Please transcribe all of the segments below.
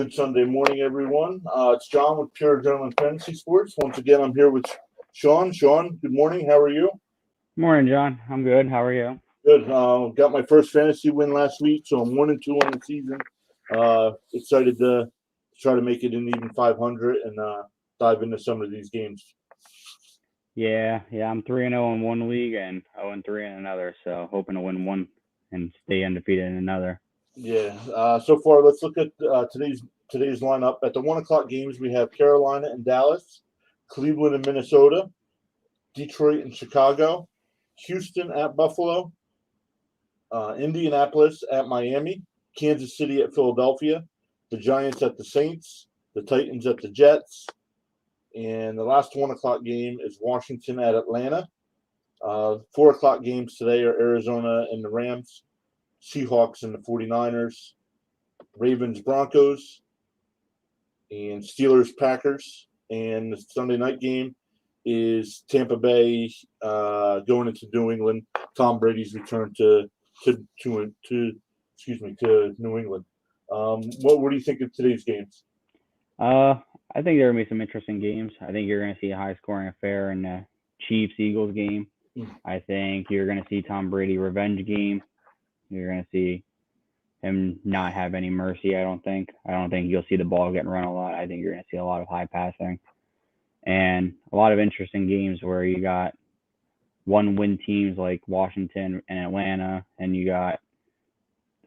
Good Sunday morning, everyone. It's John with Pure Adrenaline Fantasy Sports. Once again, I'm here with Shawn. Shawn, good morning. How are you? Morning, John. I'm good. How are you? Good. Got my first fantasy win last week, so I'm 1-2 on the season. Excited to try to make it in even 500 and dive into some of these games. Yeah. I'm 3-0 in one league and 0-3 in another. So hoping to win one and stay undefeated in another. Yeah. So far, let's look at today's lineup. At the 1:00 games, we have Carolina and Dallas, Cleveland and Minnesota, Detroit and Chicago, Houston at Buffalo, Indianapolis at Miami, Kansas City at Philadelphia, the Giants at the Saints, the Titans at the Jets, and the last 1:00 game is Washington at Atlanta. 4:00 games today are Arizona and the Rams, Seahawks and the 49ers, Ravens Broncos, and Steelers Packers. And the Sunday night game is Tampa Bay going into New England. Tom Brady's return to New England. What do you think of today's games? I think there will be some interesting games. I think you're going to see a high-scoring affair in the Chiefs-Eagles game. I think you're going to see Tom Brady revenge game. You're going to see him not have any mercy, I don't think. I don't think you'll see the ball getting run a lot. I think you're going to see a lot of high passing. And a lot of interesting games where you got one-win teams like Washington and Atlanta, and you got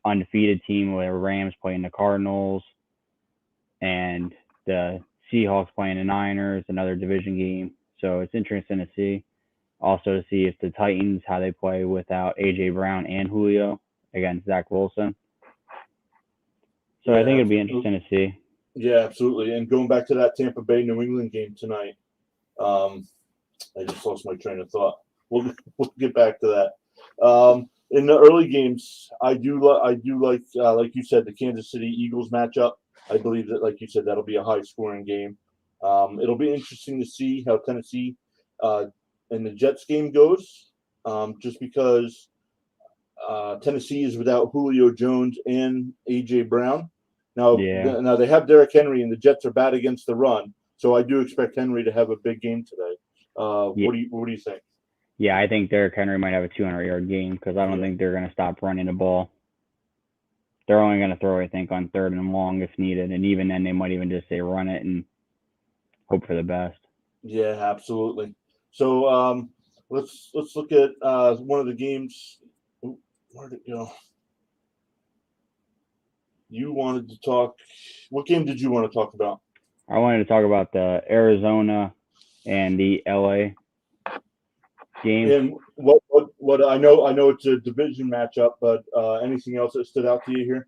undefeated team where Rams playing the Cardinals, and the Seahawks playing the Niners, another division game. So it's interesting to see. Also to see if the Titans, how they play without A.J. Brown and Julio against Zach Wilson. So I think it'd be interesting to see. Yeah, absolutely. And going back to that Tampa Bay New England game tonight, I just lost my train of thought. We'll get back to that. In the early games, I do like you said, the Kansas City Eagles matchup. I believe that, like you said, that'll be a high scoring game. It'll be interesting to see how Tennessee and the Jets game goes, just because Tennessee is without Julio Jones and A.J. Brown. Now they have Derrick Henry, and the Jets are bad against the run, so I do expect Henry to have a big game today. What do you think? Yeah, I think Derrick Henry might have a 200-yard game because I don't think they're going to stop running the ball. They're only going to throw, I think, on 3rd and long if needed, and even then they might even just say run it and hope for the best. Yeah, absolutely. So let's look at one of the games. Where'd it go? You wanted to talk. What game did you want to talk about? I wanted to talk about the Arizona and the LA game. And what I know it's a division matchup, but anything else that stood out to you here?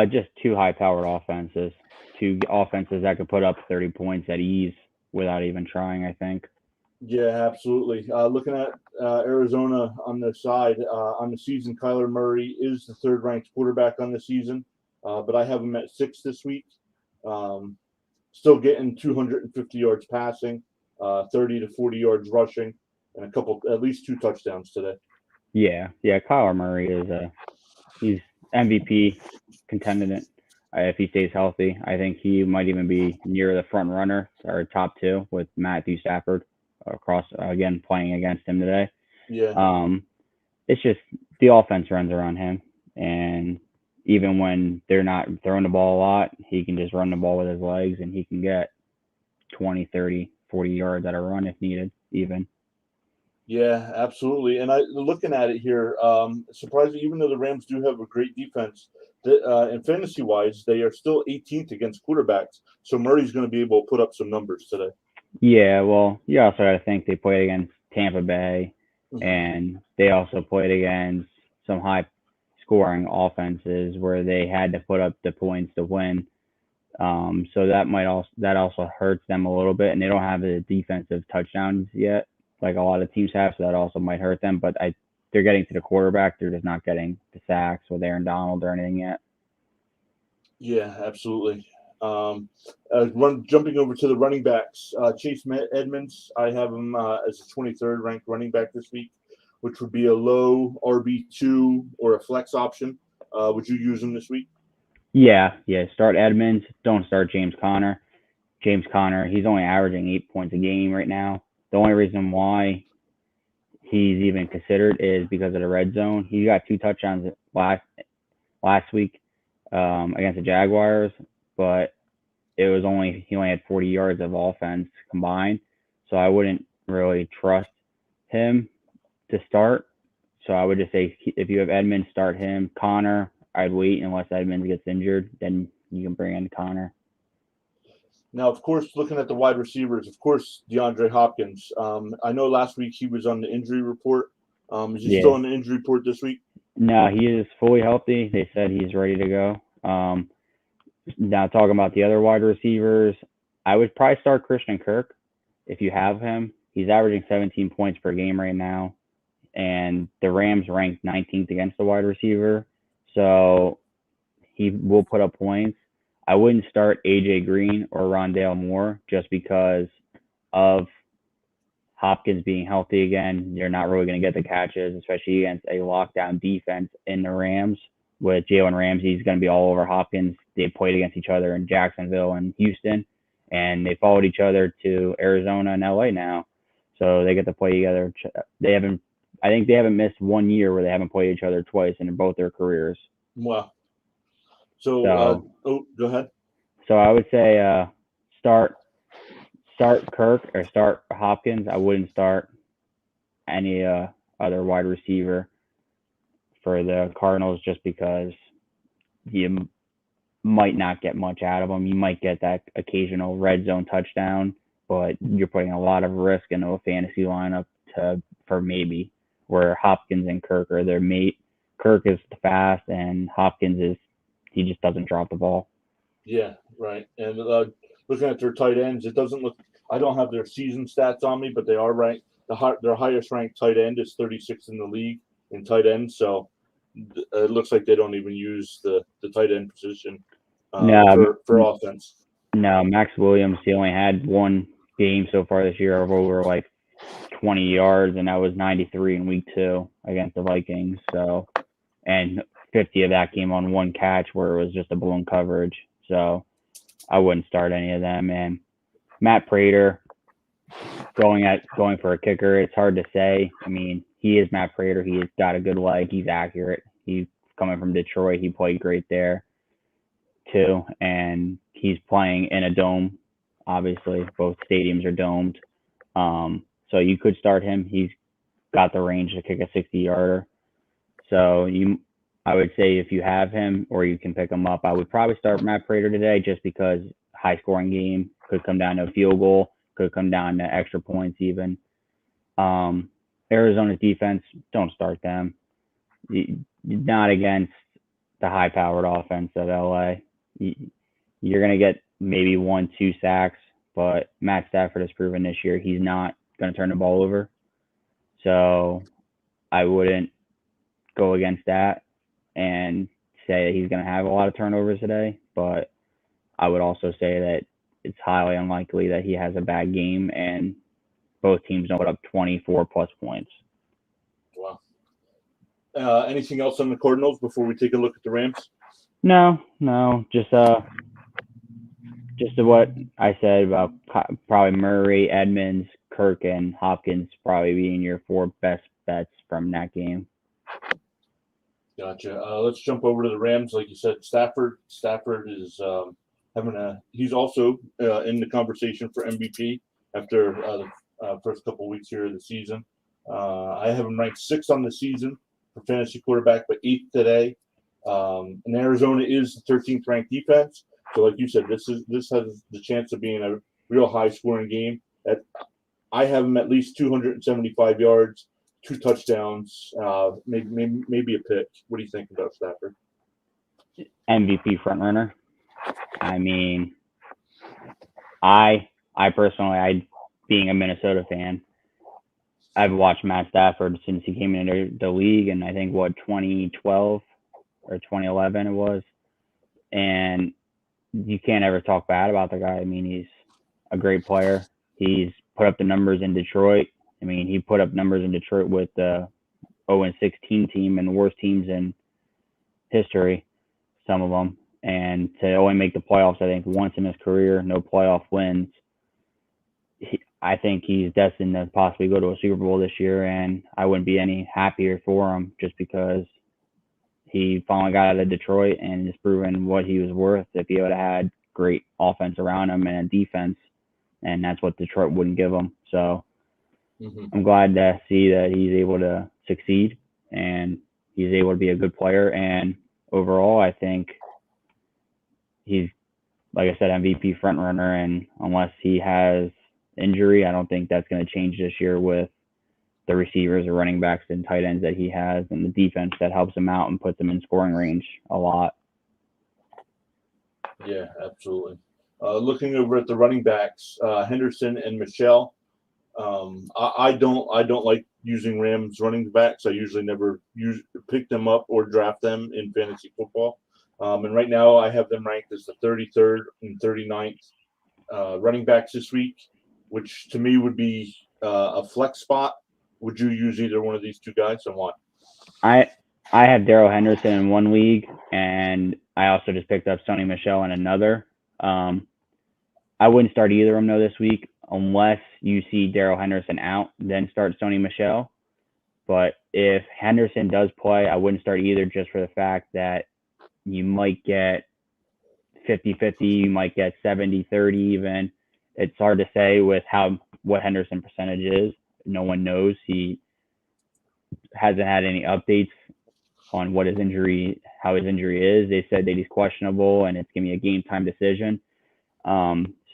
Just two high-powered offenses. Two offenses that could put up 30 points at ease without even trying, I think. Yeah, absolutely. Looking at Arizona on their side, on the season, Kyler Murray is the 3rd-ranked quarterback on the season, but I have him at 6 this week. Still getting 250 yards passing, 30 to 40 yards rushing, and at least 2 touchdowns today. Yeah. Kyler Murray he's MVP contendant if he stays healthy. I think he might even be near the front runner or top 2 with Matthew Stafford again playing against him today. Yeah. It's just the offense runs around him, and even when they're not throwing the ball a lot, he can just run the ball with his legs, and he can get 20, 30, 40 yards at a run if needed, even. Yeah, absolutely. And looking at it here, surprisingly, even though the Rams do have a great defense, and fantasy-wise, they are still 18th against quarterbacks. So Murray's going to be able to put up some numbers today. Yeah, well, you also got to think they played against Tampa Bay, and they also played against some high-scoring offenses where they had to put up the points to win. So that also hurts them a little bit, and they don't have the defensive touchdowns yet, like a lot of teams have. So that also might hurt them. But they're getting to the quarterback; they're just not getting the sacks with Aaron Donald or anything yet. Yeah, absolutely. Jumping over to the running backs, Chase Edmonds, I have him as a 23rd ranked running back this week, which would be a low RB2 or a flex option. Would you use him this week? Yeah, yeah. Start Edmonds. Don't start James Conner. James Conner, he's only averaging 8 points a game right now. The only reason why he's even considered is because of the red zone. He got 2 touchdowns last week against the Jaguars, but he only had 40 yards of offense combined, so I wouldn't really trust him to start. So I would just say if you have Edmonds, start him. Connor, I'd wait unless Edmonds gets injured, then you can bring in Connor. Now, of course, looking at the wide receivers, of course, DeAndre Hopkins. I know last week he was on the injury report. Is he still on the injury report this week? No, he is fully healthy. They said he's ready to go. Now talking about the other wide receivers, I would probably start Christian Kirk if you have him. He's averaging 17 points per game right now, and the Rams ranked 19th against the wide receiver, so he will put up points. I wouldn't start AJ Green or Rondale Moore just because of Hopkins being healthy again. You're not really going to get the catches, especially against a lockdown defense in the Rams. With Jalen Ramsey, he's going to be all over Hopkins. They played against each other in Jacksonville and Houston, and they followed each other to Arizona and LA now. So they get to play together. I think they haven't missed 1 year where they haven't played each other twice in both their careers. Wow. So go ahead. So I would say start Kirk or start Hopkins. I wouldn't start any other wide receiver for the Cardinals just because you might not get much out of them. You might get that occasional red zone touchdown, but you're putting a lot of risk into a fantasy lineup for maybe where Hopkins and Kirk are their mate. Kirk is fast and Hopkins he just doesn't drop the ball. Yeah, right. And looking at their tight ends, it doesn't look. I don't have their season stats on me, but they are ranked. Their highest ranked tight end is 36th in the league in tight end. So it looks like they don't even use the tight end position for offense. No, Max Williams, he only had one game so far this year of over like 20 yards, and that was 93 in week 2 against the Vikings. So, and 50 of that came on one catch where it was just a blown coverage. So I wouldn't start any of them. And Matt Prater going for a kicker, it's hard to say. I mean, he is Matt Prater. He's got a good leg. He's accurate. He's coming from Detroit. He played great there too. And he's playing in a dome. Obviously, both stadiums are domed. So you could start him. He's got the range to kick a 60-yarder. So I would say if you have him or you can pick him up, I would probably start Matt Prater today just because high-scoring game could come down to a field goal, could come down to extra points even. Arizona's defense, don't start them. Not against the high-powered offense of LA. You're going to get maybe 1-2 sacks, but Matt Stafford has proven this year he's not going to turn the ball over. So I wouldn't go against that and say that he's going to have a lot of turnovers today, but I would also say that it's highly unlikely that he has a bad game and both teams don't put up 24-plus points. Wow. Anything else on the Cardinals before we take a look at the Rams? No, just what I said about probably Murray, Edmonds, Kirk, and Hopkins probably being your 4 best bets from that game. Gotcha. Let's jump over to the Rams. Like you said, Stafford is he's also in the conversation for MVP after the first couple of weeks here of the season. I have him ranked 6th on the season for fantasy quarterback, but 8th today. And Arizona is the 13th ranked defense. So like you said, this has the chance of being a real high scoring game. I have him at least 275 yards, 2 touchdowns, maybe a pick. What do you think about Stafford? MVP frontrunner. I mean, I personally, being a Minnesota fan, I've watched Matt Stafford since he came into the league in, I think, 2012 or 2011 it was. And you can't ever talk bad about the guy. I mean, he's a great player. He's put up the numbers in Detroit. I mean, he put up numbers in Detroit with the 0-16 team and the worst teams in history, some of them. and to only make the playoffs, I think, once in his career, no playoff wins. I think he's destined to possibly go to a Super Bowl this year, and I wouldn't be any happier for him just because he finally got out of Detroit and has proven what he was worth if he would have had great offense around him and a defense, and that's what Detroit wouldn't give him. So I'm glad to see that he's able to succeed and he's able to be a good player. And overall, I think he's, like I said, MVP front runner. And unless he has injury, I don't think that's going to change this year with the receivers or running backs and tight ends that he has and the defense that helps him out and puts him in scoring range a lot. Yeah, absolutely. Looking over at the running backs, Henderson and Michelle. I don't like using Rams running backs. I usually never pick them up or draft them in fantasy football. And right now I have them ranked as the 33rd and 39th running backs this week, which to me would be a flex spot. Would you use either one of these two guys and why? I have Darrell Henderson in one league, and I also just picked up Sony Michel in another. I wouldn't start either of them though this week unless you see Darrell Henderson out, then start Sony Michel. But if Henderson does play, I wouldn't start either just for the fact that you might get 50-50, you might get 70-30 even. It's hard to say with what Henderson percentage is. No one knows. He hasn't had any updates on how his injury is. They said that he's questionable and it's going to be a game time decision.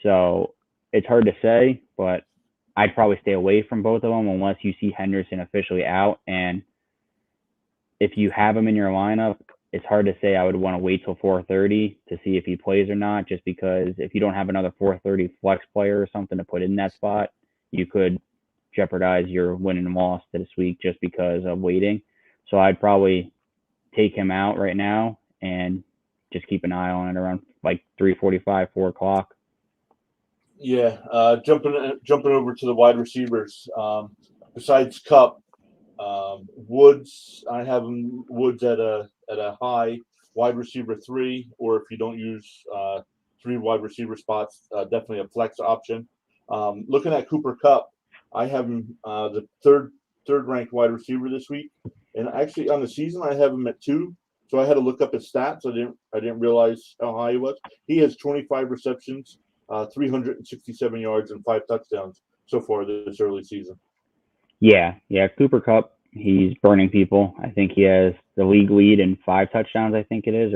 So it's hard to say, but I'd probably stay away from both of them unless you see Henderson officially out. And if you have him in your lineup, it's hard to say I would want to wait till 4:30 to see if he plays or not, just because if you don't have another 4:30 flex player or something to put in that spot, you could jeopardize your win and loss this week just because of waiting. So I'd probably take him out right now and just keep an eye on it around like 3:45, 4 o'clock. Yeah, jumping over to the wide receivers. Besides Kupp, Woods, I have Woods at a high wide receiver 3, or if you don't use 3 wide receiver spots, definitely a flex option. Looking at Cooper Kupp, I have him the third ranked wide receiver this week, and actually on the season I have him at 2. So I had to look up his stats. I didn't realize how high he was. He has 25 receptions, 367 yards, and 5 touchdowns so far this early season. Yeah. Cooper Kupp, he's burning people. I think he has the league lead in 5 touchdowns, I think it is,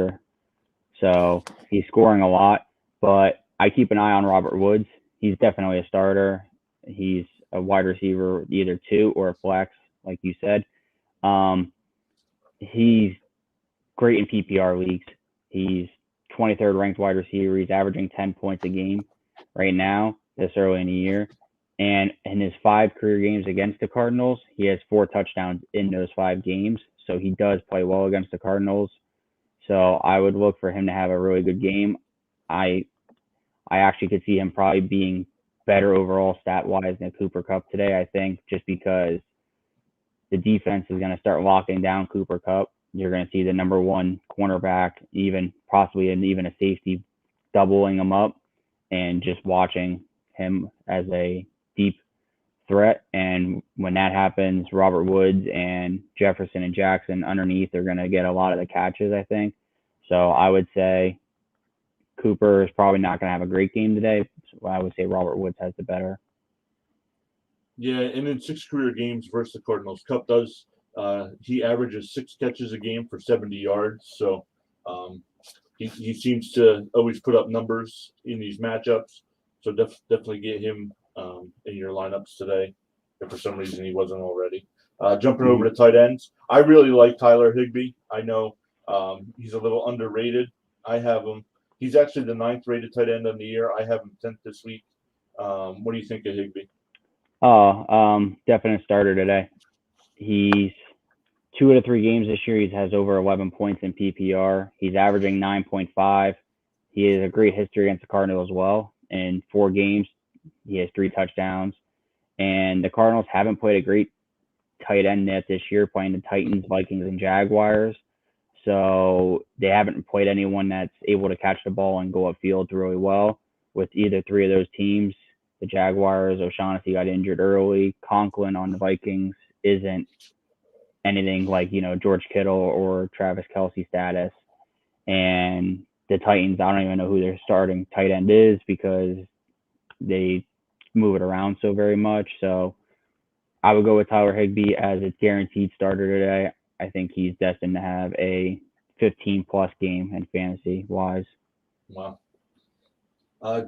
so he's scoring a lot. But I keep an eye on Robert Woods. He's definitely a starter. He's a wide receiver, either 2 or a flex, like you said. He's great in PPR leagues. He's 23rd ranked wide receiver. He's averaging 10 points a game right now, this early in the year. And in his 5 career games against the Cardinals, he has 4 touchdowns in those 5 games. So he does play well against the Cardinals. So I would look for him to have a really good game. I actually could see him probably being better overall stat-wise than Cooper Kupp today, I think, just because the defense is going to start locking down Cooper Kupp. You're going to see the number 1 cornerback, even a safety, doubling him up and just watching him as a deep threat. And when that happens, Robert Woods and Jefferson and Jackson underneath are going to get a lot of the catches, I think. So I would say Cooper is probably not going to have a great game today. So I would say Robert Woods has the better. Yeah, and in 6 career games versus the Cardinals, Kupp does. He averages 6 catches a game for 70 yards. So he seems to always put up numbers in these matchups. So definitely get him in your lineups today if for some reason he wasn't already. Jumping over to tight ends, I really like Tyler Higbee. I know he's a little underrated. I have him. He's actually the 9th rated tight end of the year. I have him 10th this week. What do you think of Higbee? Definite starter today. He's 2 out of 3 games this year. He has over 11 points in PPR. He's averaging 9.5. He has a great history against the Cardinals as well. In 4 games, he has 3 touchdowns. And the Cardinals haven't played a great tight end net this year, playing the Titans, Vikings, and Jaguars. So they haven't played anyone that's able to catch the ball and go upfield really well with either three of those teams. The Jaguars, O'Shaughnessy got injured early. Conklin on the Vikings isn't anything like, George Kittle or Travis Kelce status. And the Titans, I don't even know who their starting tight end is because they move it around so very much. So I would go with Tyler Higbee as a guaranteed starter today. I think he's destined to have a 15-plus game in fantasy-wise. Wow.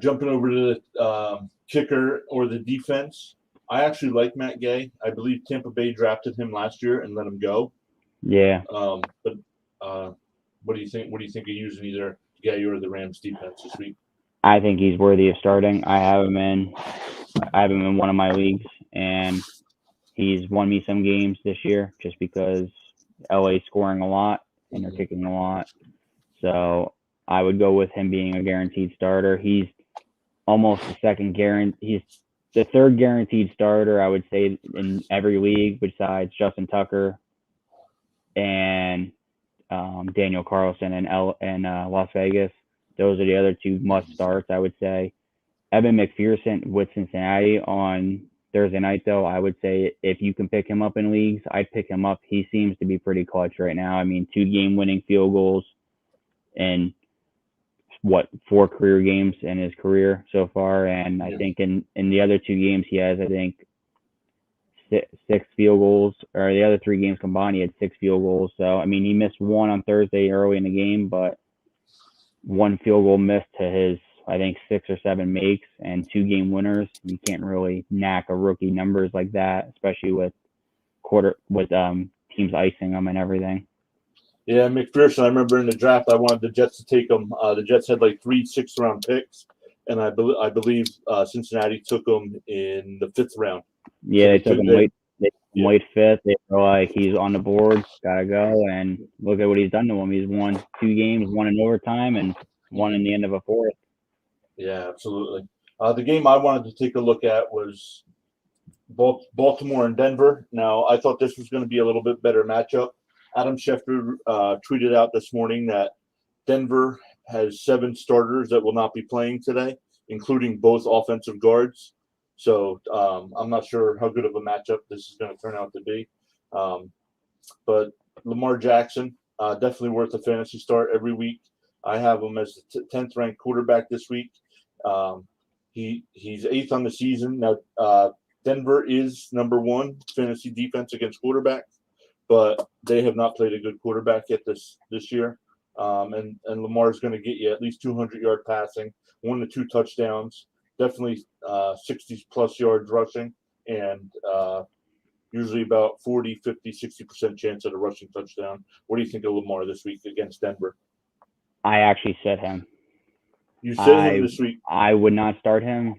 Jumping over to the kicker or the defense, I actually like Matt Gay. I believe Tampa Bay drafted him last year and let him go. Yeah. But what do you think? What do you think of using either Gay or the Rams defense this week? I think he's worthy of starting. I have him in one of my leagues, and he's won me some games this year just because LA's scoring a lot and they're kicking a lot. So I would go with him being a guaranteed starter. He's almost he's the third guaranteed starter, I would say, in every league besides Justin Tucker and Daniel Carlson in Las Vegas. Those are the other two must starts, I would say. Evan Mcpherson with Cincinnati on Thursday night, though, I would say if you can pick him up in leagues, I'd pick him up. He seems to be pretty clutch right now. I mean, 2 game-winning field goals and 4 career games in his career so far. And I think in the other 2 games he has, I think, 6 field goals, or the other 3 games combined, he had 6 field goals. So, I mean, he missed 1 on Thursday early in the game, but 1 field goal missed to his, I think, 6 or 7 makes and 2 game winners. You can't really knack a rookie numbers like that, especially with teams icing them and everything. Yeah, McPherson, I remember in the draft, I wanted the Jets to take him. The Jets had like 3 6th-round picks, and I believe Cincinnati took him in the 5th round. Yeah, they took him late 5th. They were like, he's on the board, gotta go, and look at what he's done to him. He's won 2 games, 1 in overtime and 1 in the end of a 4th. Yeah, absolutely. The game I wanted to take a look at was Baltimore and Denver. Now, I thought this was going to be a little bit better matchup. Adam Schefter tweeted out this morning that Denver has 7 starters that will not be playing today, including both offensive guards. So I'm not sure how good of a matchup this is going to turn out to be. But Lamar Jackson, definitely worth a fantasy start every week. I have him as the 10th ranked quarterback this week. He's 8th on the season. Now, Denver is number 1 fantasy defense against quarterbacks, but they have not played a good quarterback yet this year. And Lamar is going to get you at least 200-yard passing, 1 to 2 touchdowns, definitely 60-plus yards rushing, and usually about 40, 50, 60% chance at a rushing touchdown. What do you think of Lamar this week against Denver? I actually said him. You said him this week. I would not start him.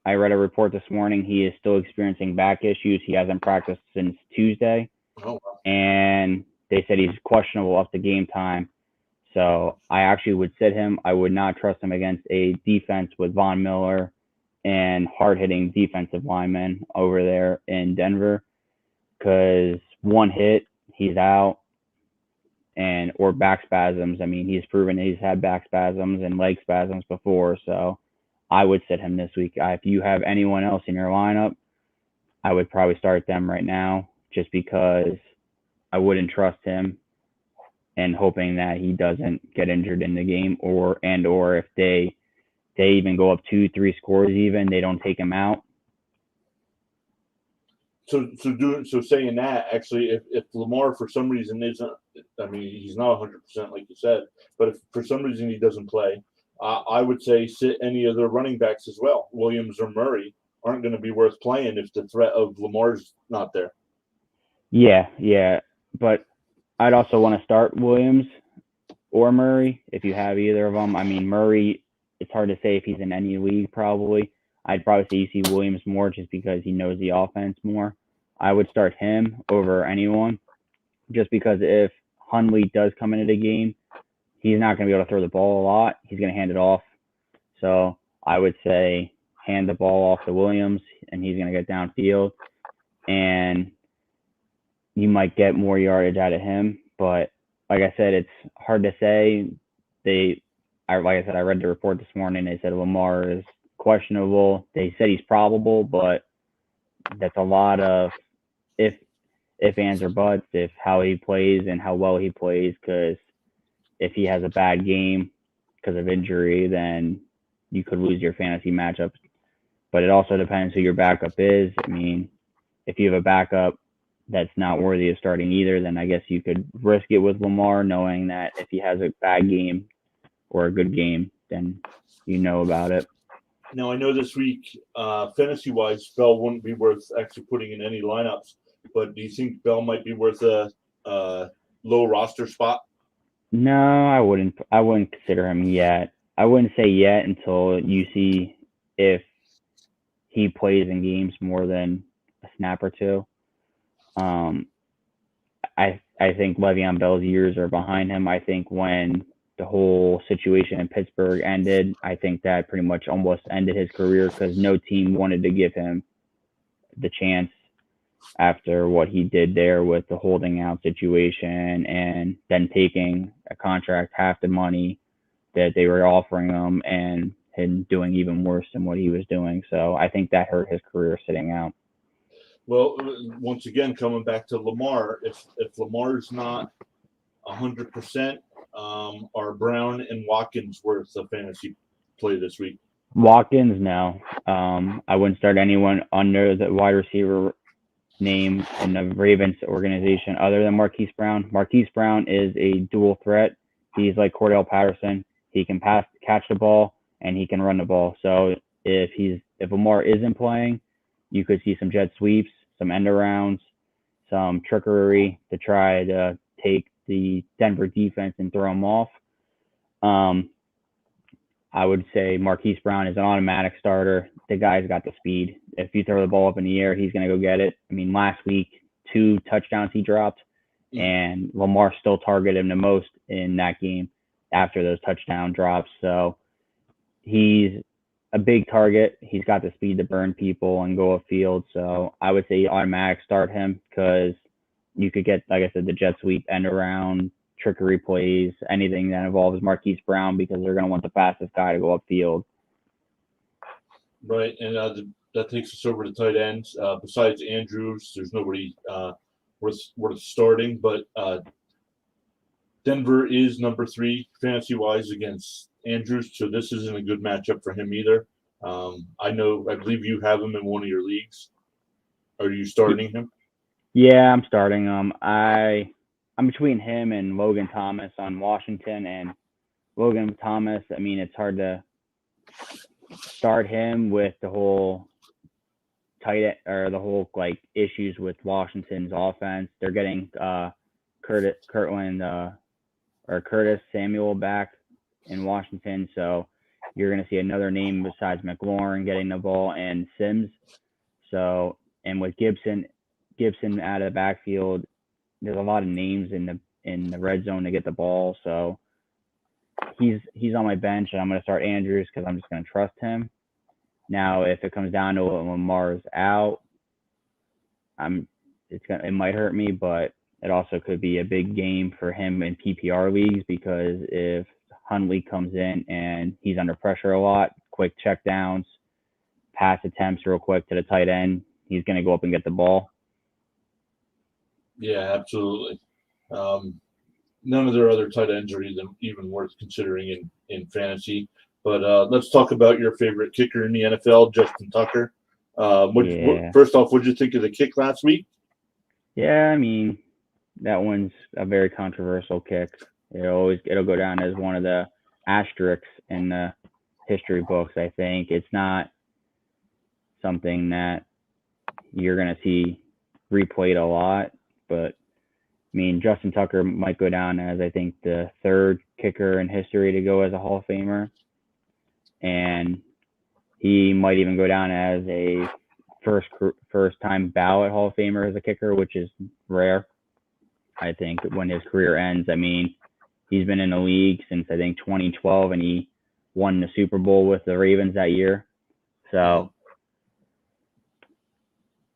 I read a report this morning. He is still experiencing back issues. He hasn't practiced since Tuesday. Oh, wow. And they said he's questionable up to game time. So I actually would sit him. I would not trust him against a defense with Von Miller and hard-hitting defensive linemen over there in Denver, because 1 hit, he's out, or back spasms. I mean, he's proven he's had back spasms and leg spasms before, so I would sit him this week. If you have anyone else in your lineup, I would probably start them right now just because I wouldn't trust him, and hoping that he doesn't get injured in the game, or if they even go up 2-3 scores even, they don't take him out. So saying that, actually, if Lamar for some reason isn't, I mean, he's not 100% like you said, but if for some reason he doesn't play, I would say sit any of the running backs as well. Williams or Murray aren't going to be worth playing if the threat of Lamar's not there. Yeah, but I'd also want to start Williams or Murray if you have either of them. I mean, Murray, it's hard to say if he's in any league probably. I'd probably say you see Williams more just because he knows the offense more. I would start him over anyone just because if Hundley does come into the game, he's not going to be able to throw the ball a lot. He's going to hand it off. So I would say hand the ball off to Williams, and he's going to get downfield. And you might get more yardage out of him, but like I said, it's hard to say. Like I said, I read the report this morning. They said Lamar is questionable. They said he's probable, but that's a lot of if ands, or buts, if how he plays and how well he plays. Because if he has a bad game because of injury, then you could lose your fantasy matchups. But it also depends who your backup is. I mean, if you have a backup that's not worthy of starting either, then I guess you could risk it with Lamar, knowing that if he has a bad game or a good game, then you know about it. Now, I know this week, fantasy-wise, Bell wouldn't be worth actually putting in any lineups, but do you think Bell might be worth a low roster spot? No, I wouldn't. I wouldn't consider him yet. I wouldn't say yet until you see if he plays in games more than a snap or two. I think Le'Veon Bell's years are behind him. I think when the whole situation in Pittsburgh ended, I think that pretty much almost ended his career because no team wanted to give him the chance after what he did there with the holding out situation and then taking a contract half the money that they were offering him and him doing even worse than what he was doing. So I think that hurt his career sitting out. Well, once again, coming back to Lamar, if Lamar's not 100%, are Brown and Watkins worth a fantasy play this week? Watkins, no. I wouldn't start anyone under the wide receiver name in the Ravens organization other than Marquis Brown. Marquis Brown is a dual threat. He's like Cordell Patterson. He can catch the ball, and he can run the ball. So if Lamar isn't playing, you could see some jet sweeps, some end arounds, some trickery to try to take the Denver defense and throw them off. I would say Marquise Brown is an automatic starter. The guy's got the speed. If you throw the ball up in the air, he's going to go get it. I mean, last week, 2 touchdowns he dropped, and Lamar still targeted him the most in that game after those touchdown drops. So he's a big target. He's got the speed to burn people and go upfield. So I would say automatic start him because you could get, like I said, the jet sweep, end around, trickery plays, anything that involves Marquise Brown because they're going to want the fastest guy to go upfield. Right, and that takes us over to tight ends. Besides Andrews, there's nobody worth starting, but Denver is number 3 fantasy-wise against Andrews, so this isn't a good matchup for him either. I believe you have him in one of your leagues. Are you starting him? Yeah, I'm starting him. I'm between him and Logan Thomas on Washington, and Logan Thomas, I mean, it's hard to start him with the whole issues with Washington's offense. They're getting Curtis Samuel back in Washington, so you're going to see another name besides McLaurin getting the ball and Sims. So, and with Gibson out of the backfield, there's a lot of names in the red zone to get the ball. So he's on my bench, and I'm going to start Andrews because I'm just going to trust him. Now, if it comes down to Lamar's out, it might hurt me, but it also could be a big game for him in PPR leagues because if Hundley comes in and he's under pressure a lot, quick check downs, pass attempts real quick to the tight end, he's going to go up and get the ball. Yeah, absolutely. None of their other tight ends are even worth considering in fantasy. But let's talk about your favorite kicker in the NFL, Justin Tucker. First off, what did you think of the kick last week? Yeah, I mean, that one's a very controversial kick. It'll go down as one of the asterisks in the history books, I think. It's not something that you're going to see replayed a lot, but I mean, Justin Tucker might go down as, I think, the 3rd kicker in history to go as a Hall of Famer. And he might even go down as a first-time ballot Hall of Famer as a kicker, which is rare. I think when his career ends, I mean, he's been in the league since, I think, 2012, and he won the Super Bowl with the Ravens that year. So,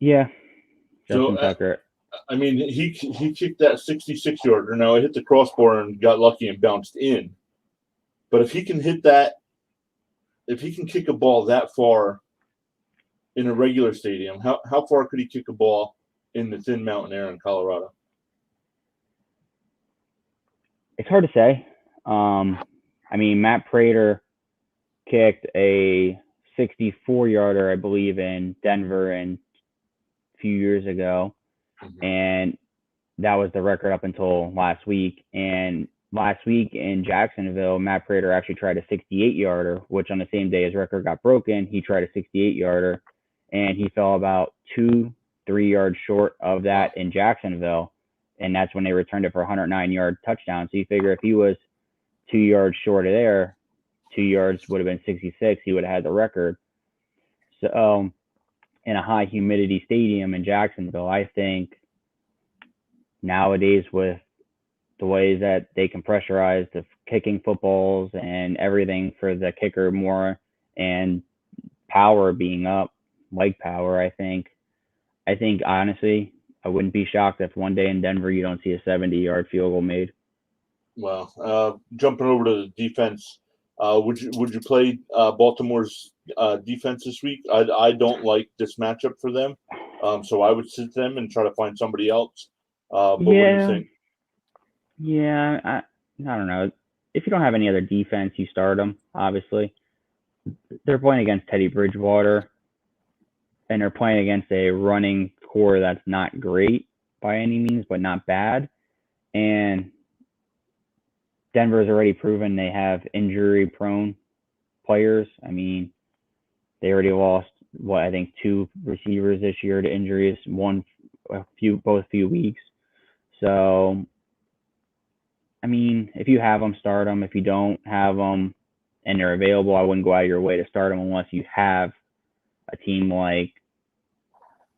yeah, Justin Tucker. I mean, he kicked that 66-yarder. Now, it hit the crossbar and got lucky and bounced in. But if he can hit that, if he can kick a ball that far in a regular stadium, how far could he kick a ball in the thin mountain air in Colorado? It's hard to say. I mean, Matt Prater kicked a 64-yarder, I believe, in Denver a few years ago, and that was the record up until last week. And last week in Jacksonville, Matt Prater actually tried a 68-yarder, which on the same day his record got broken, he tried a 68-yarder, and he fell about 2-3 yards short of that in Jacksonville, and that's when they returned it for a 109-yard touchdown. So you figure if he was 2 yards short of there, 2 yards would have been 66, he would have had the record. So in a high humidity stadium in Jacksonville, I think nowadays with the ways that they can pressurize the kicking footballs and everything for the kicker more, and power being up, leg power, I think honestly, I wouldn't be shocked if one day in Denver you don't see a 70-yard field goal made. Well, jumping over to the defense, would you play Baltimore's defense this week? I don't like this matchup for them, so I would sit them and try to find somebody else. But what do you think? Yeah, I don't know. If you don't have any other defense, you start them, obviously. They're playing against Teddy Bridgewater, and they're playing against a running core that's not great by any means, but not bad. And Denver has already proven they have injury-prone players. I mean, they already lost, I think 2 receivers this year to injuries, both few weeks. So, I mean, if you have them, start them. If you don't have them and they're available, I wouldn't go out of your way to start them unless you have a team like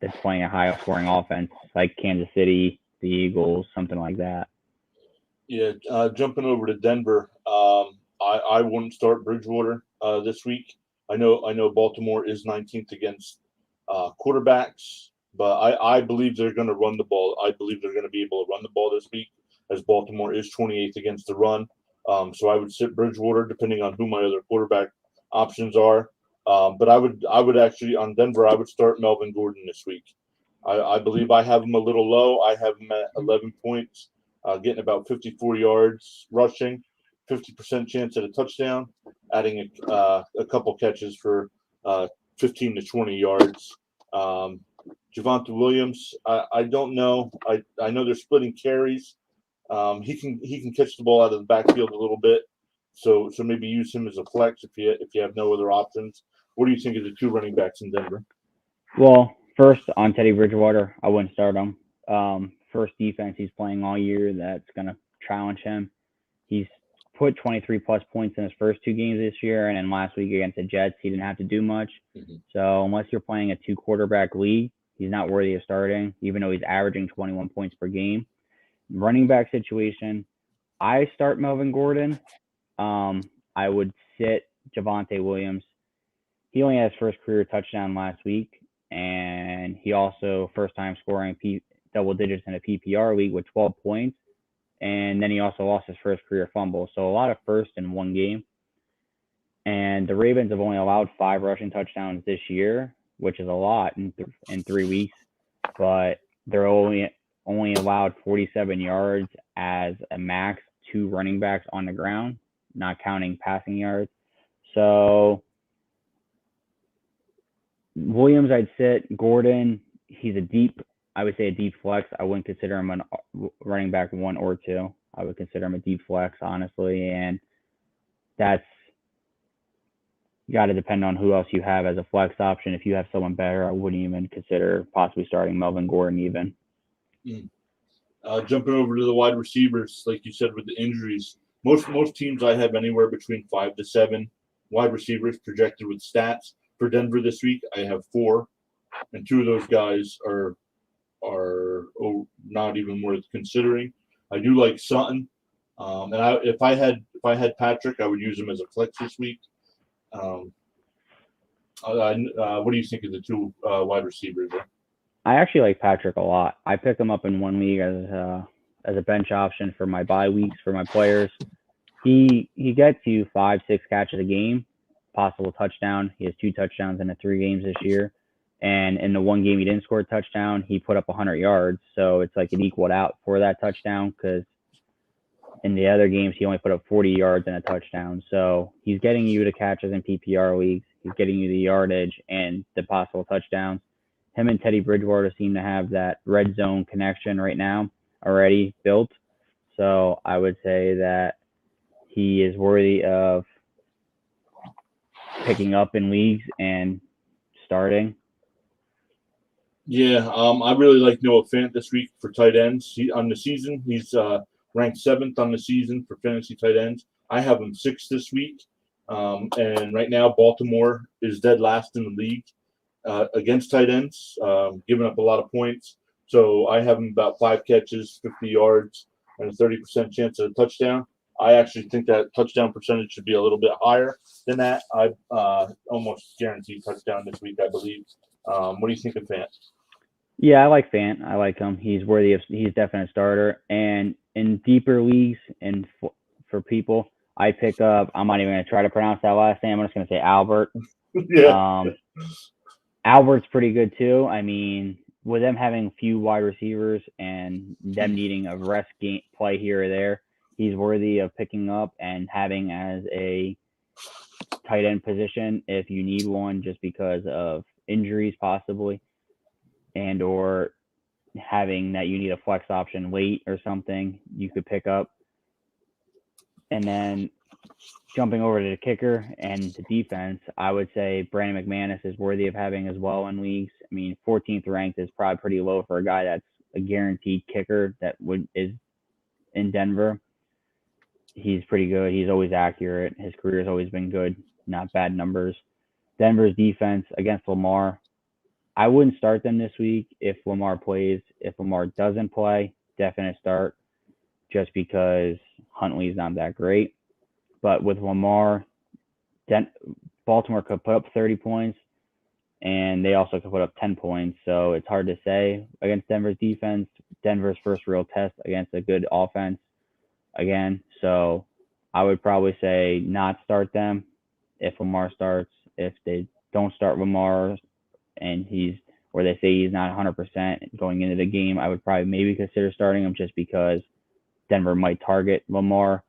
that's playing a high-scoring offense, like Kansas City, the Eagles, something like that. Yeah, jumping over to Denver, I wouldn't start Bridgewater this week. I know Baltimore is 19th against quarterbacks, but I believe they're going to run the ball. I believe they're going to be able to run the ball this week, as Baltimore is 28th against the run. So I would sit Bridgewater, depending on who my other quarterback options are. But I would actually, on Denver, I would start Melvin Gordon this week. I believe I have him a little low. I have him at 11 points. Getting about 54 yards rushing, 50% chance at a touchdown, adding a couple catches for 15 to 20 yards. Javonte Williams, I don't know. I know they're splitting carries. He can catch the ball out of the backfield a little bit, so maybe use him as a flex if you have no other options. What do you think of the 2 running backs in Denver? Well, first on Teddy Bridgewater, I wouldn't start him. First defense he's playing all year that's going to challenge him. He's put 23-plus points in his first 2 games this year, and then last week against the Jets, he didn't have to do much. Mm-hmm. So unless you're playing a 2-quarterback league, he's not worthy of starting, even though he's averaging 21 points per game. Running back situation, I start Melvin Gordon. I would sit Javonte Williams. He only had his first career touchdown last week, and he also first time scoring double digits in a PPR league with 12 points. And then he also lost his first career fumble. So a lot of first in one game. And the Ravens have only allowed 5 rushing touchdowns this year, which is a lot in 3 weeks. But they're only allowed 47 yards as a max, 2 running backs on the ground, not counting passing yards. So Williams, I'd sit. Gordon, he's I would say a deep flex. I wouldn't consider him a running back 1 or 2. I would consider him a deep flex, honestly. And that's got to depend on who else you have as a flex option. If you have someone better, I wouldn't even consider possibly starting Melvin Gordon even. Jumping over to the wide receivers, like you said, with the injuries, most teams I have anywhere between 5 to 7 wide receivers projected with stats. For Denver this week, I have 4, and 2 of those guys are not even worth considering. I do like Sutton, and if I had Patrick, I would use him as a flex this week. What do you think of the 2 wide receivers there? I actually like Patrick a lot. I pick him up in one league as a bench option for my bye weeks for my players. He gets you 5, 6 catches a game, possible touchdown. He has 2 touchdowns in the 3 games this year, and in the one game he didn't score a touchdown, he put up 100 yards. So it's like it equaled out for that touchdown because in the other games he only put up 40 yards and a touchdown. So he's getting you the catches in PPR leagues. He's getting you the yardage and the possible touchdowns. Him and Teddy Bridgewater seem to have that red zone connection right now already built. So I would say that he is worthy of picking up in leagues and starting. Yeah, I really like Noah Fant this week for tight ends. On the season, he's ranked 7th on the season for fantasy tight ends. I have him 6th this week. And right now, Baltimore is dead last in the league against tight ends, giving up a lot of points. So I have him about 5 catches, 50 yards, and a 30% chance of a touchdown. I actually think that touchdown percentage should be a little bit higher than that. I almost guaranteed touchdown this week, I believe. What do you think of Fant? Yeah, I like Fant. I like him. He's worthy of. He's definitely a starter. And in deeper leagues and for people, I pick up. I'm not even going to try to pronounce that last name. I'm just going to say Albert. Yeah. Albert's pretty good too. I mean, with them having few wide receivers and them needing a rest game play here or there, he's worthy of picking up and having as a tight end position if you need one, just because of injuries possibly, and or having that you need a flex option late or something you could pick up. And then jumping over to the kicker and the defense, I would say Brandon McManus is worthy of having as well in leagues. I mean, 14th ranked is probably pretty low for a guy that's a guaranteed kicker that is in Denver. He's pretty good. He's always accurate. His career has always been good, not bad numbers. Denver's defense against Lamar, I wouldn't start them this week if Lamar plays. If Lamar doesn't play, definite start, just because Huntley's not that great. But with Lamar, Baltimore could put up 30 points, and they also could put up 10 points. So it's hard to say against Denver's defense. Denver's first real test against a good offense again. So I would probably say not start them if Lamar starts. If they don't start Lamar and or they say he's not 100% going into the game, I would probably maybe consider starting him just because Denver might target Lamar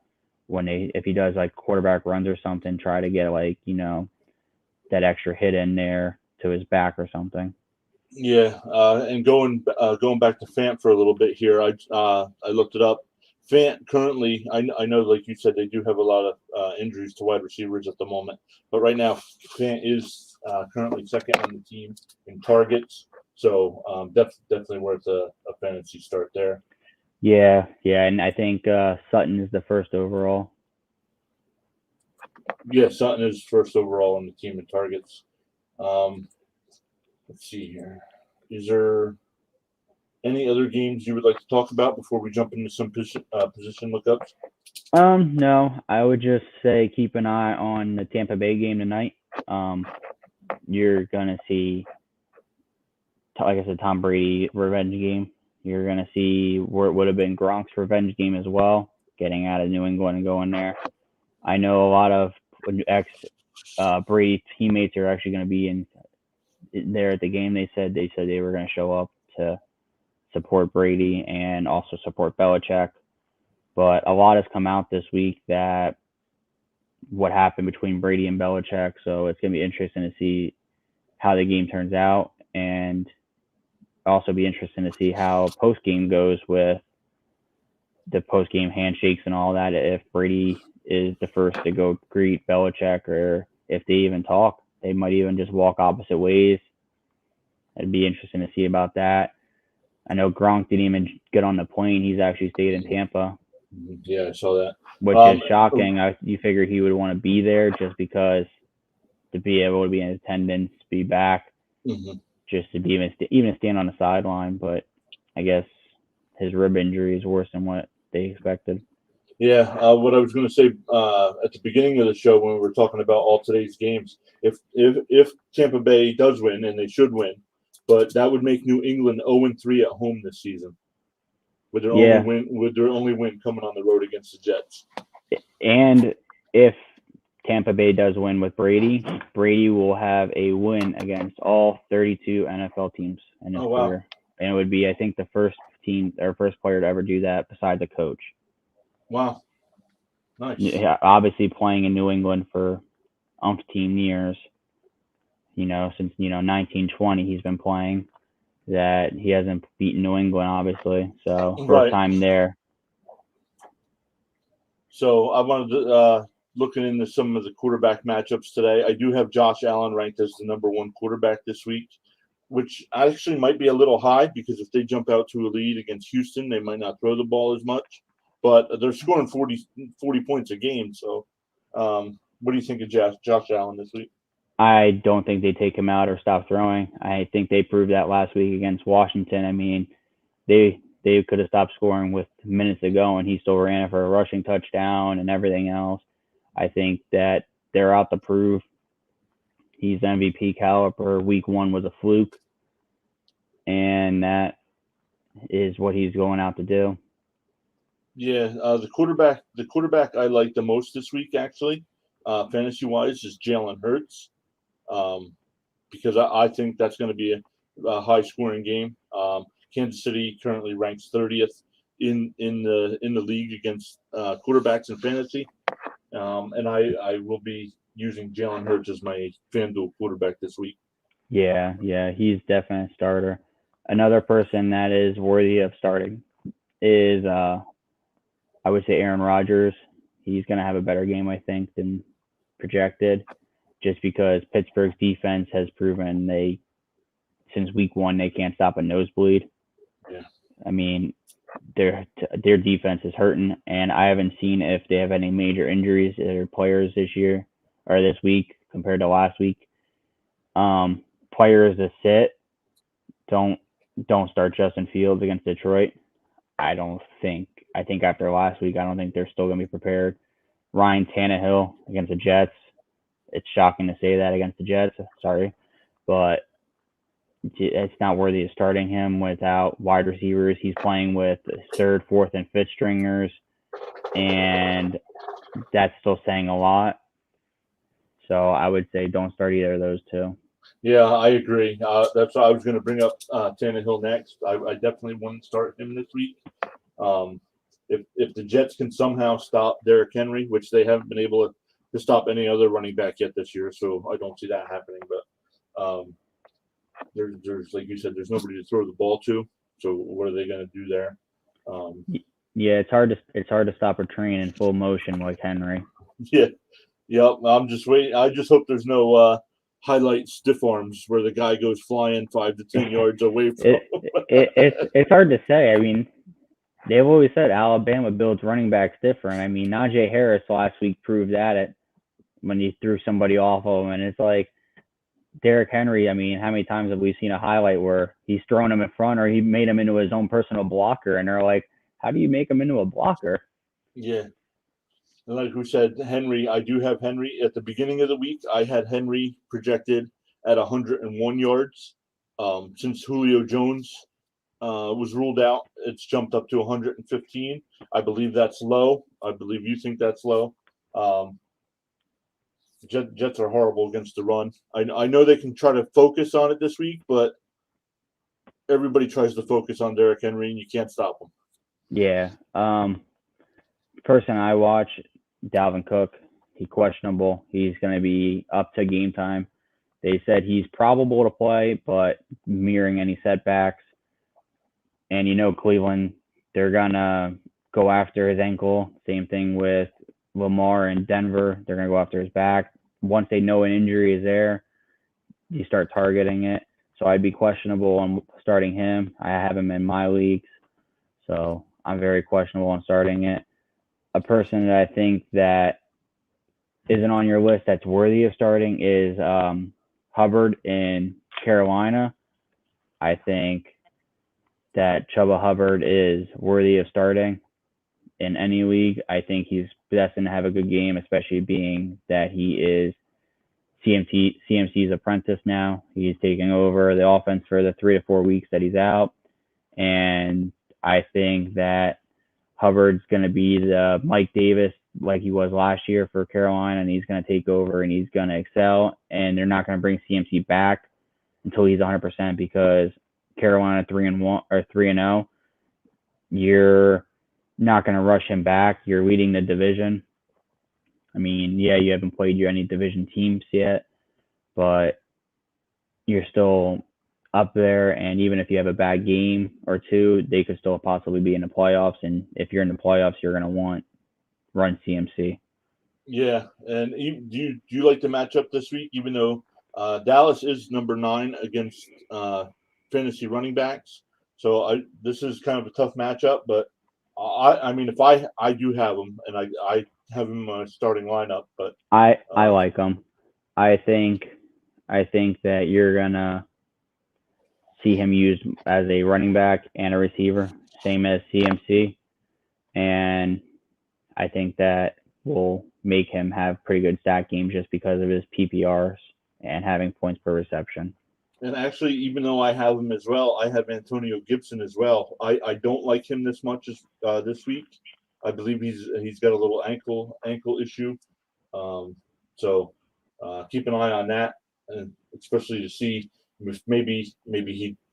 if he does like quarterback runs or something, try to get that extra hit in there to his back or something. Yeah, and going back to Fant for a little bit here, I looked it up. Fant currently, I know, like you said, they do have a lot of injuries to wide receivers at the moment, but right now Fant is currently 2nd on the team in targets, so definitely worth a fantasy start there. Yeah, and I think Sutton is the 1st overall. Yeah, Sutton is 1st overall on the team in targets. Let's see here. Is there any other games you would like to talk about before we jump into some position lookups? No, I would just say keep an eye on the Tampa Bay game tonight. You're gonna see, like I said, Tom Brady revenge game. You're gonna see where it would have been Gronk's revenge game as well, getting out of New England and going there. I know a lot of Brady teammates are actually going to be in there at the game. They said they were going to show up to support Brady and also support Belichick. But a lot has come out this week that what happened between Brady and Belichick. So it's going to be interesting to see how the game turns out, and also be interesting to see how post game goes with the post game handshakes and all that. If Brady is the first to go greet Belichick, or if they even talk, they might even just walk opposite ways. It'd be interesting to see about that. I know Gronk didn't even get on the plane. He's actually stayed in Tampa. Yeah, I saw that. Which is shocking. You figured he would want to be there just because to be able to be in attendance, be back, just to be even stand on the sideline. But I guess his rib injury is worse than what they expected. Yeah, what I was going to say at the beginning of the show when we were talking about all today's games, if Tampa Bay does win, and they should win, but that would make New England 0-3 at home this season. With their only win coming on the road against the Jets. And if Tampa Bay does win with Brady, Brady will have a win against all 32 NFL teams in his career. And it would be, I think, the first team or first player to ever do that besides the coach. Wow. Nice. Yeah, obviously playing in New England for umpteen years, since, 1920 he's been playing, that he hasn't beaten New England, obviously. So first time there. So I wanted to looking into some of the quarterback matchups today. I do have Josh Allen ranked as the number 1 quarterback this week, which actually might be a little high because if they jump out to a lead against Houston, they might not throw the ball as much. But they're scoring 40 points a game. So what do you think of Josh Allen this week? I don't think they take him out or stop throwing. I think they proved that last week against Washington. I mean, they could have stopped scoring with minutes to go, and he still ran it for a rushing touchdown and everything else. I think that they're out to prove he's MVP caliber. Week 1 was a fluke, and that is what he's going out to do. Yeah, the quarterback I like the most this week, actually, fantasy-wise, is Jalen Hurts. Because I think that's going to be a high-scoring game. Kansas City currently ranks 30th in the league against quarterbacks in fantasy, and I will be using Jalen Hurts as my FanDuel quarterback this week. Yeah, he's definitely a starter. Another person that is worthy of starting is I would say Aaron Rodgers. He's going to have a better game, I think, than projected, just because Pittsburgh's defense has proven since week 1 they can't stop a nosebleed. Yeah. I mean, their defense is hurting, and I haven't seen if they have any major injuries to their players this year or this week compared to last week. Players to sit, don't start Justin Fields against Detroit. I think after last week, I don't think they're still going to be prepared. Ryan Tannehill against the Jets. It's shocking to say that against the Jets. Sorry. But it's not worthy of starting him without wide receivers. He's playing with 3rd, 4th, and 5th stringers, and that's still saying a lot. So I would say don't start either of those two. Yeah, I agree. That's why I was going to bring up Tannehill next. I definitely wouldn't start him this week. If the Jets can somehow stop Derrick Henry, which they haven't been able to stop any other running back yet this year, so I don't see that happening. But there's like you said, there's nobody to throw the ball to. So what are they going to do there? Yeah, it's hard to stop a train in full motion like Henry. Yeah. I'm just waiting. I just hope there's no highlight stiff arms where the guy goes flying 5 to 10 yards away from. It's hard to say. I mean, they've always said Alabama builds running backs different. I mean, Najee Harris last week proved that when he threw somebody off of him, and it's like Derrick Henry. I mean, how many times have we seen a highlight where he's thrown him in front or he made him into his own personal blocker, and they're like, how do you make him into a blocker? Yeah. And like we said, Henry, I do have Henry. At the beginning of the week, I had Henry projected at 101 yards. Since Julio Jones was ruled out, it's jumped up to 115. I believe that's low. I believe you think that's low. Jets are horrible against the run. I know they can try to focus on it this week, but everybody tries to focus on Derrick Henry, and you can't stop him. Yeah. Person I watch, Dalvin Cook, he's questionable. He's going to be up to game time. They said he's probable to play, but mirroring any setbacks. And Cleveland, they're going to go after his ankle. Same thing with Lamar and Denver. They're going to go after his back. Once they know an injury is there, you start targeting it. So I'd be questionable on starting him. I have him in my leagues, so I'm very questionable on starting it. A person that I think that isn't on your list that's worthy of starting is Hubbard in Carolina. I think that Chuba Hubbard is worthy of starting in any league. I think he's destined to have a good game, especially being that he is CMC's apprentice now. He's taking over the offense for the 3 to 4 weeks that he's out. And I think that Hubbard's going to be the Mike Davis like he was last year for Carolina, and he's going to take over and he's going to excel. And they're not going to bring CMC back until he's 100% because Carolina 3-1 or 3-0. You're not going to rush him back. You're leading the division. I mean, yeah, you haven't played any division teams yet, but you're still up there. And even if you have a bad game or two, they could still possibly be in the playoffs. And if you're in the playoffs, you're going to run CMC. Yeah, and do you like the matchup this week? Even though Dallas is number 9 against fantasy running backs, so this is kind of a tough matchup. But I mean, if I do have him, and I have him in my starting lineup, but I like him. I think that you're gonna see him used as a running back and a receiver, same as CMC, and I think that will make him have pretty good stat games just because of his PPRs and having points per reception. And actually, even though I have him as well, I have Antonio Gibson as well. I don't like him this much this week. I believe he's got a little ankle issue. So keep an eye on that, and especially to see if maybe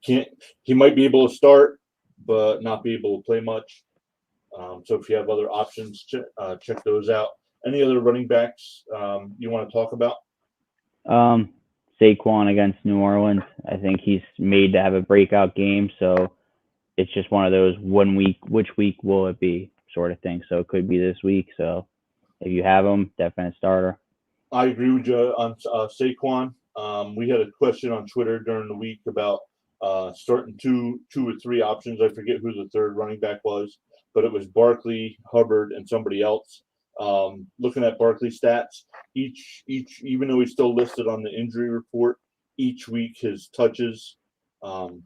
he might be able to start, but not be able to play much. So if you have other options, check those out. Any other running backs you want to talk about? Saquon against New Orleans. I think he's made to have a breakout game, so it's just one of those 1 week, which week will it be sort of thing. So it could be this week. So if you have him, definite starter. I agree with you on Saquon. We had a question on Twitter during the week about starting two or three options. I forget who the third running back was, but it was Barkley, Hubbard, and somebody else. Looking at Barkley's stats, each even though he's still listed on the injury report, each week his touches,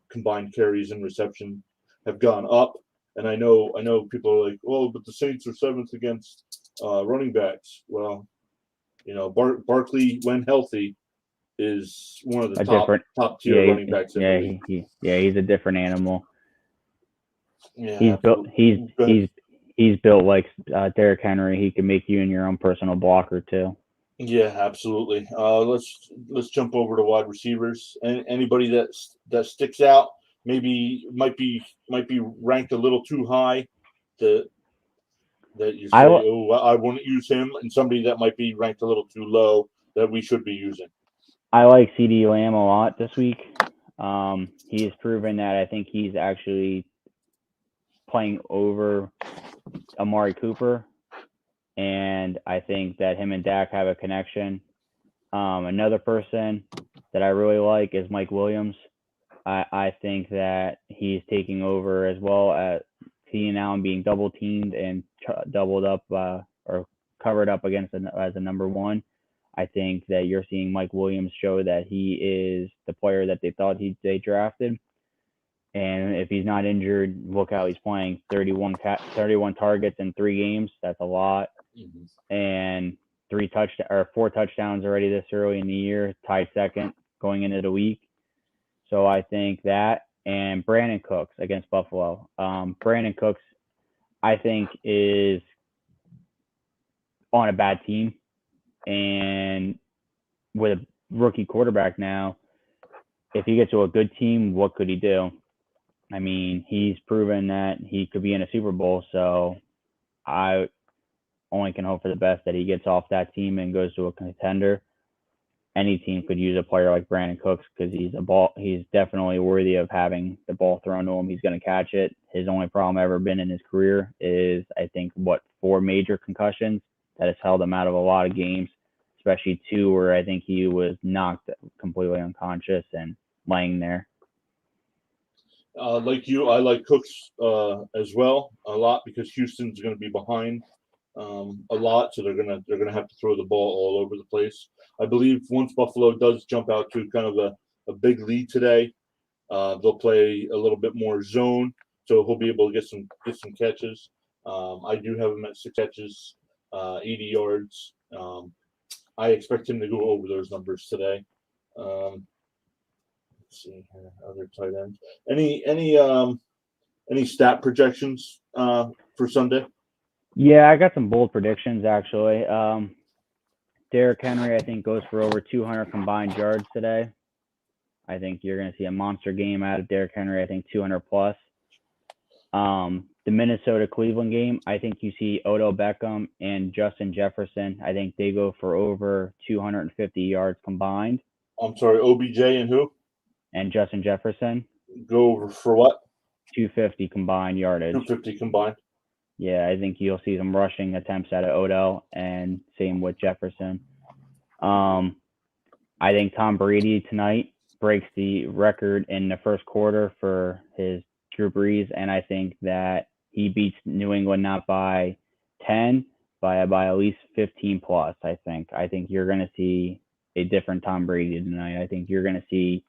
combined carries and reception have gone up. And I know people are like, "Oh, but the Saints are 7th against running backs." Well, Barkley, when healthy, is one of the top tier running backs in the league. He's a different animal. Yeah, he's built like Derrick Henry. He can make you in your own personal blocker too. Yeah, absolutely. Let's jump over to wide receivers. Anybody that sticks out, maybe might be ranked a little too high. That you say, I wouldn't use him, and somebody that might be ranked a little too low that we should be using. I like CeeDee Lamb a lot this week. He's proven that I think he's actually playing over Amari Cooper, and I think that him and Dak have a connection. Another person that I really like is Mike Williams. I think that he's taking over as well at Keenan Allen being double teamed and doubled up or covered up against as a number one. I think that you're seeing Mike Williams show that he is the player that they thought they drafted. And if he's not injured, look how he's playing. 31 targets in 3 games. That's a lot. Mm-hmm. And 4 touchdowns already this early in the year, tied second going into the week. So I think that, and Brandon Cooks against Buffalo. Brandon Cooks, I think, is on a bad team. And with a rookie quarterback now, if he gets to a good team, what could he do? I mean, he's proven that he could be in a Super Bowl, so I only can hope for the best that he gets off that team and goes to a contender. Any team could use a player like Brandon Cooks because he's definitely worthy of having the ball thrown to him. He's going to catch it. His only problem ever been in his career is, I think, 4 major concussions that has held him out of a lot of games, especially 2 where I think he was knocked completely unconscious and laying there. Like you, I like Cooks as well a lot because Houston's going to be behind a lot, so they're gonna have to throw the ball all over the place. I believe once Buffalo does jump out to kind of a big lead today, they'll play a little bit more zone, so he'll be able to get some catches. I do have him at 6 catches, 80 yards. I expect him to go over those numbers today. Let's see here, other tight ends. Any stat projections for Sunday? Yeah, I got some bold predictions actually. Derrick Henry, I think, goes for over 200 combined yards today. I think you're going to see a monster game out of Derrick Henry. I think 200 plus. The Minnesota-Cleveland game, I think you see Odell Beckham and Justin Jefferson. I think they go for over 250 yards combined. I'm sorry, OBJ and who? And Justin Jefferson. Go over for what? 250 combined yardage. 250 combined. Yeah, I think you'll see some rushing attempts out of Odell, and same with Jefferson. I think Tom Brady tonight breaks the record in the first quarter for his Drew Brees, and I think that he beats New England not by 10, by at least 15 plus. I think you're going to see a different Tom Brady tonight. I think you're going to see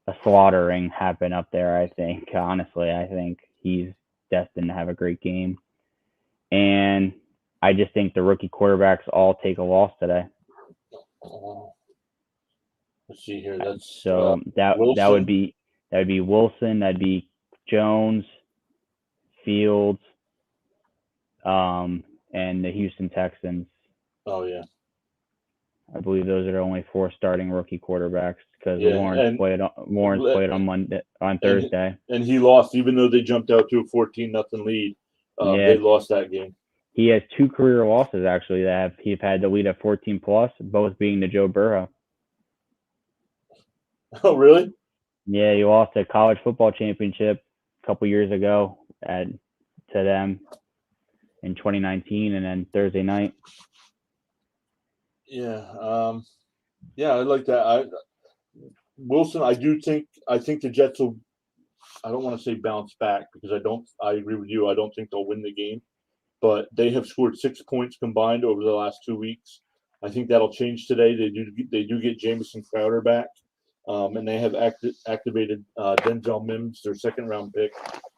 a slaughtering happen up there. I think honestly, I think he's destined to have a great game, and I just think the rookie quarterbacks all take a loss today. Let's see here. That's so that would be Wilson, that'd be Jones, Fields, and the Houston Texans. Oh yeah. I believe those are the only 4 starting rookie quarterbacks because Lawrence played on Thursday. And he lost, even though they jumped out to a 14-0 lead. They lost that game. He has 2 career losses actually that he've had to lead at 14 plus, both being to Joe Burrow. Oh really? Yeah, he lost a college football championship a couple years ago to them in 2019, and then Thursday night. Yeah, I like that. Wilson, I think the Jets will. I don't want to say bounce back because I agree with you. I don't think they'll win the game, but they have scored 6 points combined over the last 2 weeks. I think that'll change today. They do get Jamison Crowder back, and they have activated Denzel Mims, their second-round pick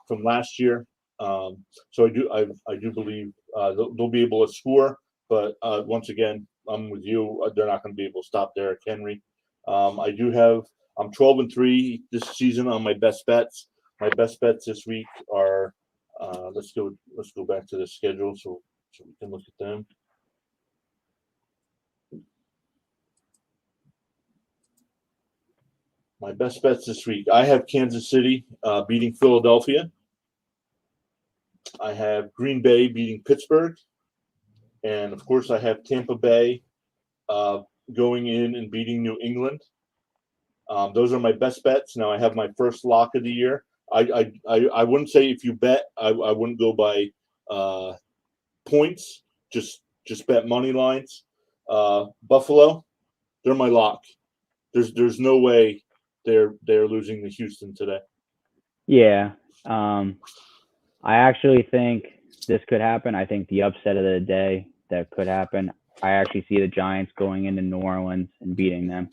from last year. So I do believe they'll be able to score, but once again, I'm with you. They're not going to be able to stop Derrick Henry. I'm 12-3 this season on my best bets. My best bets this week are let's go back to the schedule so we can look at them. My best bets this week. I have Kansas City beating Philadelphia. I have Green Bay beating Pittsburgh. And, of course, I have Tampa Bay going in and beating New England. Those are my best bets. Now I have my first lock of the year. I wouldn't say if you bet, I wouldn't go by points. Just bet money lines. Buffalo, they're my lock. There's no way they're losing to Houston today. Yeah, I actually think this could happen. I think the upset of the day that could happen. I actually see the Giants going into New Orleans and beating them.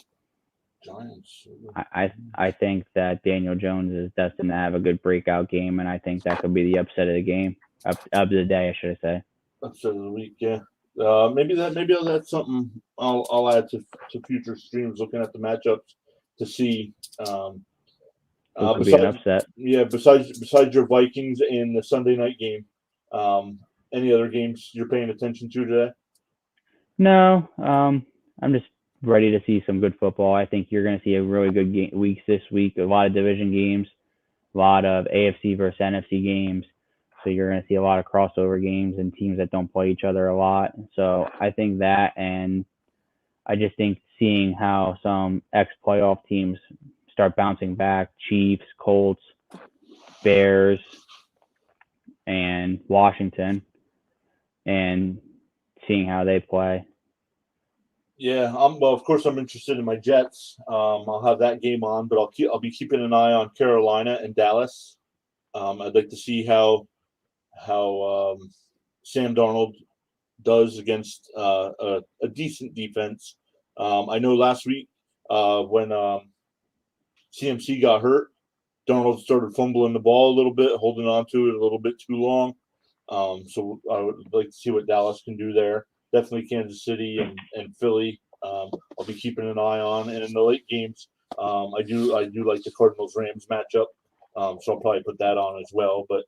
Giants. I think that Daniel Jones is destined to have a good breakout game, and I think that could be the upset of the game, of the day, I should say. Upset of the week, yeah. Maybe that's something I'll add to future streams, looking at the matchups to see. Could be an upset. Yeah, besides your Vikings and the Sunday night game, any other games you're paying attention to today? No, I'm just ready to see some good football. I think you're going to see a really good weeks this week. A lot of division games, a lot of AFC versus NFC games. So you're going to see a lot of crossover games and teams that don't play each other a lot. So I think that, and I just think seeing how some ex-playoff teams start bouncing back, Chiefs, Colts, Bears, and Washington, and seeing how they play. Yeah, of course I'm interested in my Jets. I'll have that game on, but I'll be keeping an eye on Carolina and Dallas. I'd like to see how Sam Darnold does against a decent defense. I know last week when CMC got hurt, Darnold started fumbling the ball a little bit, holding on to it a little bit too long. So I would like to see what Dallas can do there. definitely Kansas City and Philly. I'll be keeping an eye on, and in the late games, I do like the Cardinals Rams matchup, so I'll probably put that on as well. But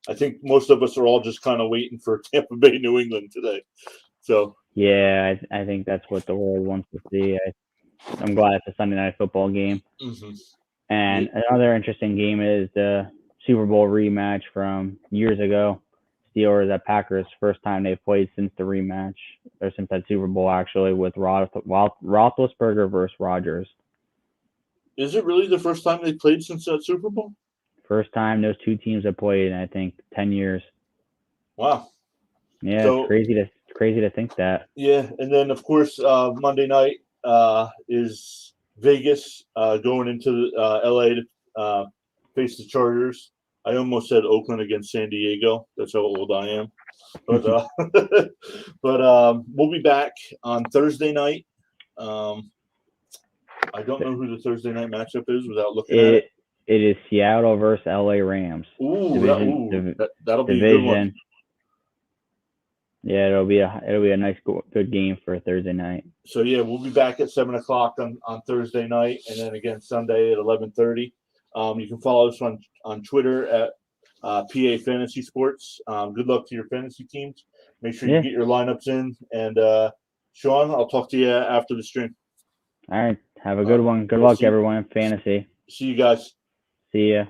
I think most of us are all just kind of waiting for Tampa Bay, New England today. So Yeah, I think that's what the world wants to see. I'm glad it's a Sunday night football game. mhm. And another interesting game is the Super Bowl rematch from years ago. Steelers at Packers, first time they've played since the rematch, or since that Super Bowl actually, with Roethlisberger versus Rodgers. Is it really the first time they played since that Super Bowl? First time those two teams have played in, I think, 10 years. Wow. Yeah, So, it's crazy to think that. yeah, and then of course Monday night is Vegas going into LA to face the Chargers. I almost said Oakland against San Diego. That's how old I am. But we'll be back on Thursday night. I don't know who the Thursday night matchup is without looking at it. It is Seattle versus LA Rams. Ooh, that'll be a good one. Division. Yeah, it'll be a nice good game for Thursday night. So yeah, we'll be back at 7:00 on Thursday night, and then again Sunday at 11:30. You can follow us on Twitter at PA Fantasy Sports. Good luck to your fantasy teams. Make sure you get your lineups in. And Shawn, I'll talk to you after the stream. All right, have a good one. Good luck, everyone in fantasy. See you guys. See ya.